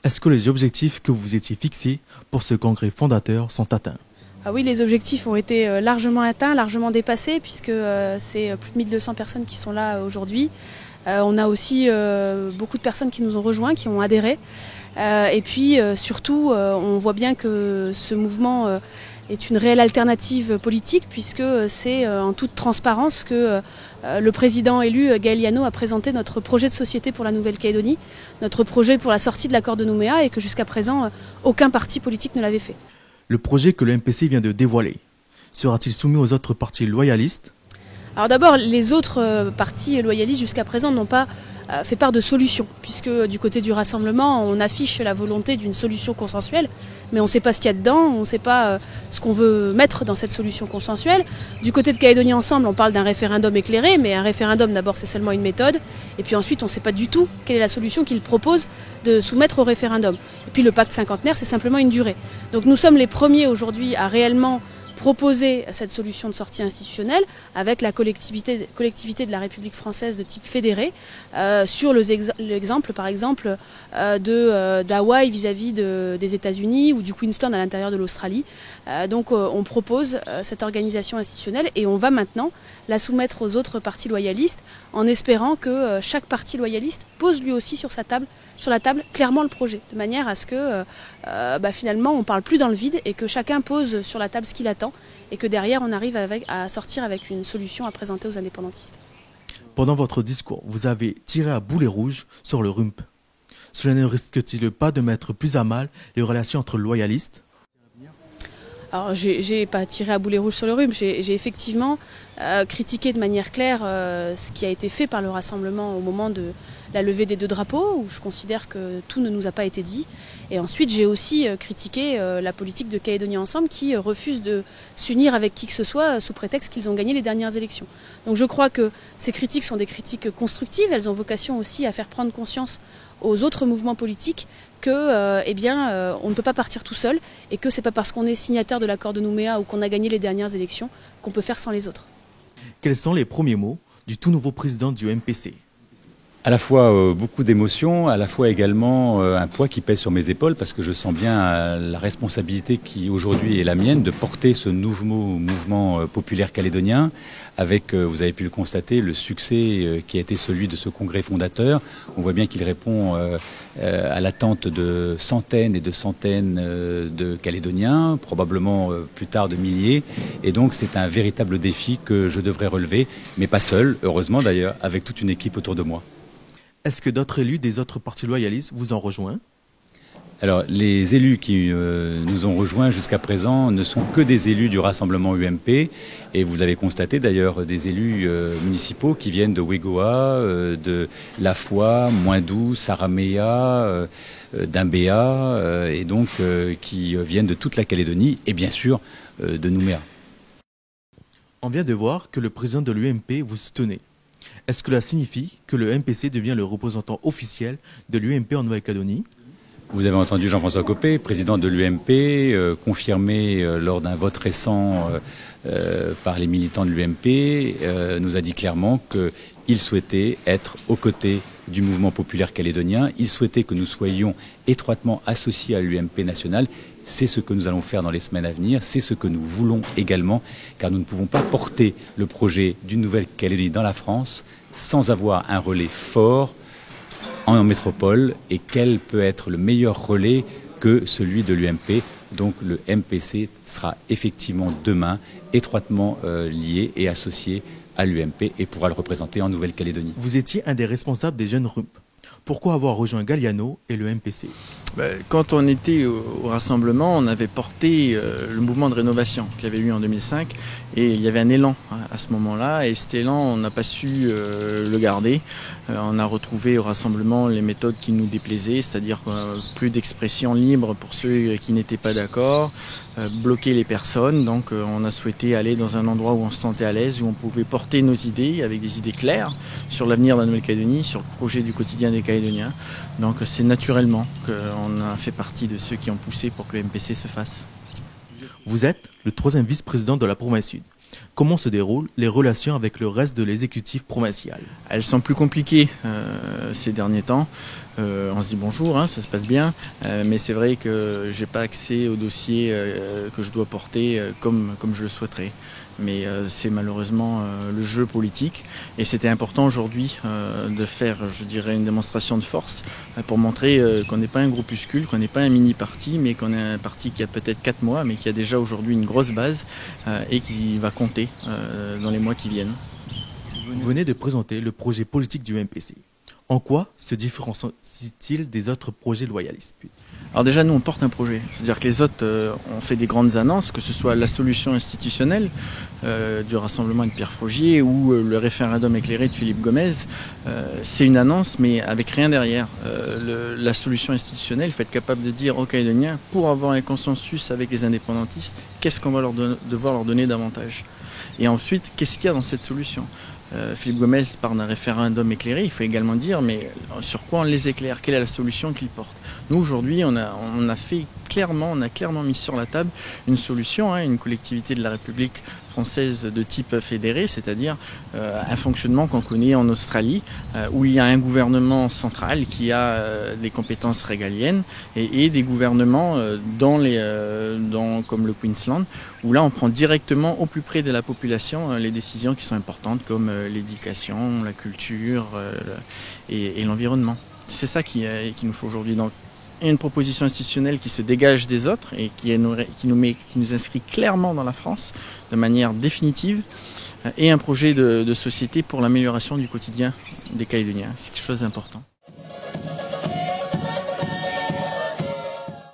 Est-ce que les objectifs que vous étiez fixés pour ce congrès fondateur sont atteints? Ah oui, les objectifs ont été largement atteints, largement dépassés, puisque c'est plus de 1200 personnes qui sont là aujourd'hui. On a aussi beaucoup de personnes qui nous ont rejoints, qui ont adhéré. Et puis surtout, on voit bien que ce mouvement est une réelle alternative politique, puisque c'est en toute transparence que le président élu, Gaël Yano, a présenté notre projet de société pour la Nouvelle-Calédonie, notre projet pour la sortie de l'accord de Nouméa, et que jusqu'à présent, aucun parti politique ne l'avait fait. Le projet que le MPC vient de dévoiler sera-t-il soumis aux autres partis loyalistes? Alors d'abord, les autres partis loyalistes jusqu'à présent n'ont pas fait part de solutions, puisque du côté du rassemblement, on affiche la volonté d'une solution consensuelle, mais on ne sait pas ce qu'il y a dedans, on ne sait pas ce qu'on veut mettre dans cette solution consensuelle. Du côté de Calédonie Ensemble, on parle d'un référendum éclairé, mais un référendum d'abord c'est seulement une méthode, et puis ensuite on ne sait pas du tout quelle est la solution qu'il propose de soumettre au référendum. Et puis le pacte cinquantenaire, c'est simplement une durée. Donc nous sommes les premiers aujourd'hui à réellement proposer cette solution de sortie institutionnelle avec la collectivité de la République française de type fédéré, sur l'exemple par exemple d'Hawaï vis-à-vis des États-Unis ou du Queensland à l'intérieur de l'Australie. Donc on propose cette organisation institutionnelle et on va maintenant la soumettre aux autres partis loyalistes en espérant que chaque parti loyaliste pose lui aussi sur la table clairement le projet, de manière à ce que finalement on ne parle plus dans le vide et que chacun pose sur la table ce qu'il attend et que derrière on arrive à sortir avec une solution à présenter aux indépendantistes. Pendant votre discours, vous avez tiré à boulet rouge sur le RUMP. Cela ne risque-t-il pas de mettre plus à mal les relations entre loyalistes? Alors j'ai pas tiré à boulet rouge sur le RUMP, j'ai effectivement critiqué de manière claire ce qui a été fait par le rassemblement au moment de la levée des 2 drapeaux, où je considère que tout ne nous a pas été dit. Et ensuite j'ai aussi critiqué la politique de Calédonie Ensemble qui refuse de s'unir avec qui que ce soit sous prétexte qu'ils ont gagné les dernières élections. Donc je crois que ces critiques sont des critiques constructives, elles ont vocation aussi à faire prendre conscience aux autres mouvements politiques que on ne peut pas partir tout seul et que c'est pas parce qu'on est signataire de l'accord de Nouméa ou qu'on a gagné les dernières élections qu'on peut faire sans les autres. Quels sont les premiers mots du tout nouveau président du MPC? À la fois beaucoup d'émotions, à la fois également un poids qui pèse sur mes épaules parce que je sens bien la responsabilité qui aujourd'hui est la mienne de porter ce nouveau mouvement populaire calédonien avec, vous avez pu le constater, le succès qui a été celui de ce congrès fondateur. On voit bien qu'il répond à l'attente de centaines et de centaines de Calédoniens, probablement plus tard de milliers. Et donc c'est un véritable défi que je devrais relever, mais pas seul, heureusement d'ailleurs, avec toute une équipe autour de moi. Est-ce que d'autres élus des autres partis loyalistes vous ont rejoint? Alors, les élus qui nous ont rejoints jusqu'à présent ne sont que des élus du rassemblement UMP. Et vous l'avez constaté d'ailleurs, des élus municipaux qui viennent de Wegoa, de Lafoi, Moindou, Saramea, d'Imbéa, et donc qui viennent de toute la Calédonie et bien sûr de Nouméa. On vient de voir que le président de l'UMP vous soutenait. Est-ce que cela signifie que le MPC devient le représentant officiel de l'UMP en Nouvelle-Calédonie? Vous avez entendu Jean-François Copé, président de l'UMP, confirmé lors d'un vote récent par les militants de l'UMP, nous a dit clairement qu'il souhaitait être aux côtés du mouvement populaire calédonien. Il souhaitait que nous soyons étroitement associés à l'UMP national. C'est ce que nous allons faire dans les semaines à venir, c'est ce que nous voulons également, car nous ne pouvons pas porter le projet d'une Nouvelle-Calédonie dans la France sans avoir un relais fort en métropole. Et quel peut être le meilleur relais que celui de l'UMP? Donc le MPC sera effectivement demain étroitement lié et associé à l'UMP et pourra le représenter en Nouvelle-Calédonie. Vous étiez un des responsables des jeunes RUMP. Pourquoi avoir rejoint Gaël Yano et le MPC? Quand on était au rassemblement, on avait porté le mouvement de rénovation qu'il y avait eu en 2005 et il y avait un élan à ce moment-là et cet élan, on n'a pas su le garder. On a retrouvé au rassemblement les méthodes qui nous déplaisaient, c'est-à-dire plus d'expression libre pour ceux qui n'étaient pas d'accord, bloquer les personnes. Donc on a souhaité aller dans un endroit où on se sentait à l'aise, où on pouvait porter nos idées avec des idées claires sur l'avenir de la Nouvelle-Calédonie, sur le projet du quotidien des Calédoniens. Donc c'est naturellement qu'on a fait partie de ceux qui ont poussé pour que le MPC se fasse. Vous êtes le 3e vice-président de la province sud. comment se déroulent les relations avec le reste de l'exécutif provincial? Elles sont plus compliquées ces derniers temps. On se dit bonjour, hein, ça se passe bien, mais c'est vrai que j'ai pas accès au dossier que je dois porter comme je le souhaiterais. Mais c'est malheureusement le jeu politique, et c'était important aujourd'hui de faire, je dirais, une démonstration de force pour montrer qu'on n'est pas un groupuscule, qu'on n'est pas un mini-parti, mais qu'on est un parti qui a peut-être 4 mois, mais qui a déjà aujourd'hui une grosse base et qui va compter dans les mois qui viennent. Vous venez de présenter le projet politique du MPC. En quoi se différencie-t-il des autres projets loyalistes? Alors déjà, nous, on porte un projet. C'est-à-dire que les autres ont fait des grandes annonces, que ce soit la solution institutionnelle du rassemblement de Pierre Frogier ou le référendum éclairé de Philippe Gomez. C'est une annonce, mais avec rien derrière. La solution institutionnelle, il faut être capable de dire aux Calédoniens, pour avoir un consensus avec les indépendantistes, qu'est-ce qu'on va devoir leur donner davantage. Et ensuite, qu'est-ce qu'il y a dans cette solution? Philippe Gomez parle d'un référendum éclairé, il faut également dire, mais sur quoi on les éclaire? Quelle est la solution qu'il porte? Nous, aujourd'hui, on a clairement mis sur la table une solution, une collectivité de la République française de type fédéré, c'est-à-dire un fonctionnement qu'on connaît en Australie, où il y a un gouvernement central qui a des compétences régaliennes et des gouvernements comme le Queensland, où là on prend directement au plus près de la population les décisions qui sont importantes comme l'éducation, la culture et l'environnement. C'est ça qui nous faut aujourd'hui. Donc, une proposition institutionnelle qui se dégage des autres et qui nous inscrit clairement dans la France de manière définitive, et un projet de société pour l'amélioration du quotidien des Calédoniens. C'est quelque chose d'important.